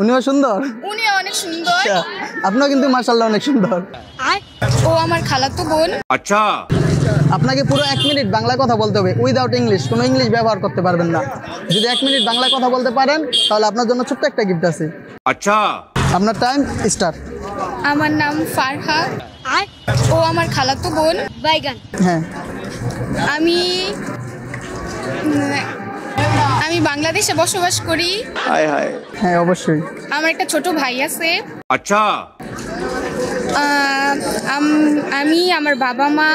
উনিও সুন্দর, উনিও অনেক সুন্দর। আপনিও কিন্তু মাশাআল্লাহ অনেক সুন্দর। ও আমার খালাতো বোন। আচ্ছা, আপনাকে পুরো 1 মিনিট বাংলায় কথা বলতে হবে, উইদাউট ইংলিশ, কোনো ইংলিশ ব্যবহার করতে পারবেন না। যদি 1 মিনিট বাংলায় কথা বলতে পারেন তাহলে আপনার জন্য ছোট্ট একটা গিফট আছে। আচ্ছা, আপনার টাইম স্টার্ট। আমার নাম ফারহা। ও আমার খালাতো বোন। বাইগান। হ্যাঁ, আমি বাংলাদেশে বসবাস করি। হ্যাঁ অবশ্যই। আমার একটা ছোট ভাই আছে। আচ্ছা, আমি, আমার বাবা মা,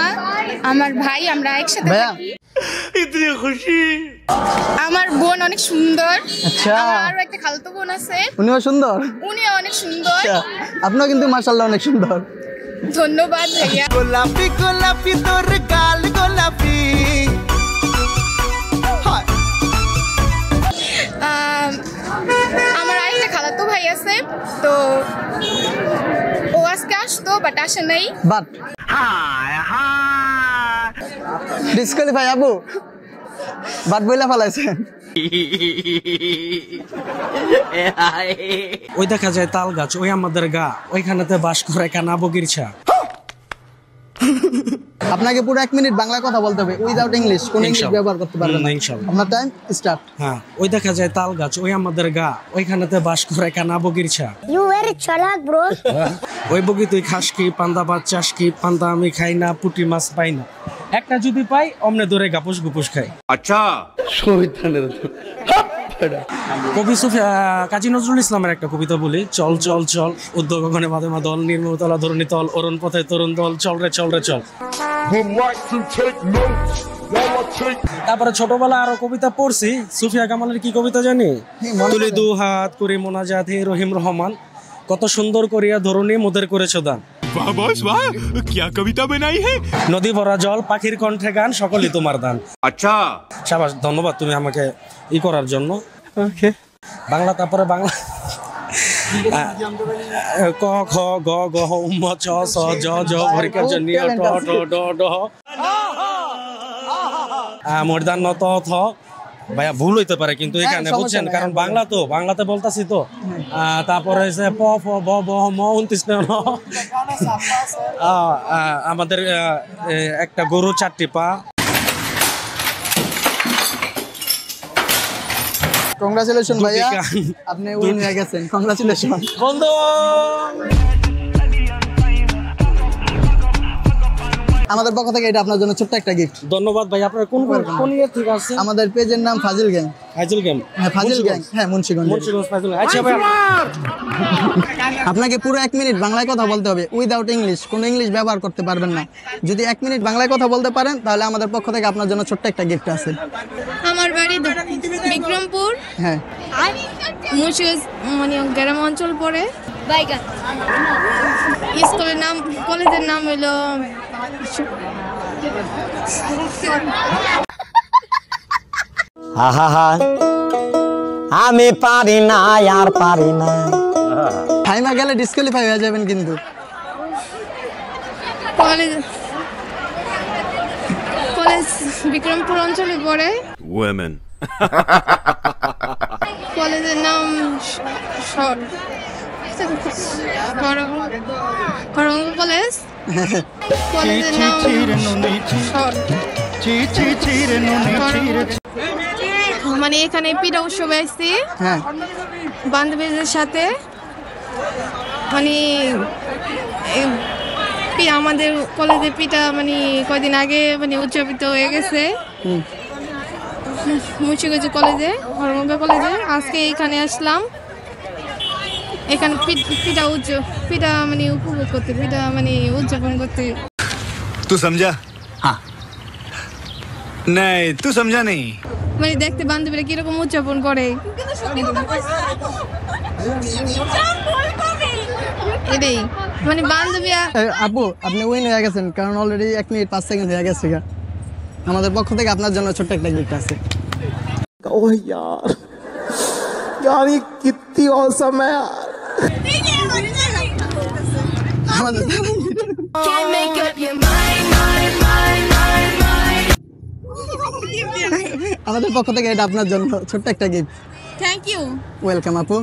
আমার ভাই, আমরা একসাথে থাকি। ইতনি খুশি। আমার বোন অনেক সুন্দর। আচ্ছা, আমার আরো একটা খালাতো বোন আছে। উনিও সুন্দর, উনিও অনেক সুন্দর। আপনিও কিন্তু মাশাআল্লাহ অনেক সুন্দর। ধন্যবাদ ভাইয়া। গোলাপি গোলাপি তোর গাল গোলাপি। আমার আরেকটা খালাতো ভাই আছে, তো ও আজকে আসতো বাট আসে নাই। বাট ডিসকোয়ালিফাই আবু, বাট বইলা ফেলাইছেন। ওই দেখা যায় তাল গাছ, ওই আমাদের গা, ওইখানেতে বাস করে কানা বগিরছা। আপনাকে পুরো 1 মিনিট বাংলা কথা বলতে হবে, উইদাউট ইংলিশ, কোনো ইংলিশ ব্যবহার করতে পারবেন না। আপনার টাইম স্টার্ট। হ্যাঁ, ওই দেখা যায় তাল গাছ, ওই আমাদের গা, ওইখানেতে বাস করে কানা বগিরছা। ইউ ভেরি চালাক ব্রো। ওই বগি তুই খাস কি, পান্তা ভাত চাস কি, পান্তা আমি খাই না, পুঁটি মাছ পাই না, একটা যদি পাই অমনে ধরে গাপুস গুপুস খাই। আচ্ছা, কবি কাজী নজরুল ইসলামের একটা কবিতা বলি, চল চল চল উদ্যোগ গগনে মাধমা দল, নির্মতলা ধরণী তল, অরুণ পথে তরুণ দল, চল রে চল রে চল। তারপরে ছোটবেলা আরো কবিতা পড়ছি, সুফিয়া কামালের কি কবিতা জানি, তুলি দু হাত করি মোনাজাত হে রহিম রহমান, কত সুন্দর করিয়া ধরণী মোদের করেছ দান। নদী ভরা জল, পাখির কণ্ঠে গান, সকলই তোমার দান। আচ্ছা, শাবাশ, ধন্যবাদ তুমি আমাকে ই করার জন্য। বাংলা, তারপরে বাংলা ক খ গ গ উম চ স জ জ ভরিকা জনি ট ট ড ড মর্দান ন ত থ। ভাইয়া ভুল হইতে পারে কিন্তু এখানে, বুঝছেন, কারণ বাংলা তো, বাংলাতে বলতাছি তো। তারপরে হচ্ছে প ফ ব ব ম 29 ন। আমাদের একটা গরু 4টি পা। কংগ্রাচুলেশন ভাইয়া, আপনি উইন হয়ে গেছেন। কংগ্রাচুলেশন বন্ধু। আমাদের পক্ষ থেকে এটা আপনার জন্য ছোট্ট একটা গিফট। ধন্যবাদ ভাই। আপনার কোন ইয়ে থেকে আসছে? আমাদের পেজের নাম ফাজিল গ্যাং। ফাজিল গ্যাং? হ্যাঁ, ফাজিল গ্যাং। হ্যাঁ, মুন্সিগঞ্জ। ফাজিল। আচ্ছা ভাই, আপনাকে পুরো 1 মিনিট বাংলায় কথা বলতে হবে, উইদাউট ইংলিশ, কোনো ইংলিশ ব্যবহার করতে পারবেন না। যদি 1 মিনিট বাংলায় কথা বলতে পারেন তাহলে আমাদের পক্ষ থেকে আপনার জন্য ছোট্ট একটা গিফট আছে। আমার বাড়ি বিক্রমপুর। হ্যাঁ, মুন্সিগঞ্জ মানে গ্রাম অঞ্চল পড়ে। বাইগান। স্কুলের নাম, কলেজের নাম হলো আমি পারি না, আর পারি না। টাইমা গেলে ডিসকোয়ালিফাই হয়ে যাবেন কিন্তু। কলেজ বিক্রমপুর অঞ্চলে পড়ে। কলেজের নাম কলেজ। কলেজের নাম মানে এখানে পিঠা উৎসবে আসছি বান্ধবীদের সাথে। মানে আমাদের কলেজে পিঠা মানে কয়দিন আগে মানে উদযাপিত হয়ে গেছে মুন্সিগঞ্জ কলেজে, হরমঙ্গা কলেজে। আজকে এখানে আসলাম, এখানে পিঠা মানে উপভোগ করতে, পিঠা মানে উদযাপন করতে। तू समझा? हाँ नहीं, तू समझा नहीं। মানে দেখতে বান্ধবীরা কিরকম উদযাপন করে এটাই, মানে বান্ধবীরা। আপু, আপনি উইন হয়ে গেছেন, কারণ অলরেডি 1 মিনিট 5 সেকেন্ড হয়ে গেছে। আমাদের পক্ষ থেকে আপনার জন্য ছোট্ট একটা গিফট আছে। ओह यार, यार ये कितनी औसम है यार। আমাদের পক্ষ থেকে এটা আপনার জন্য ছোট্ট একটা গিফট। Thank you. ওয়েলকাম আপু।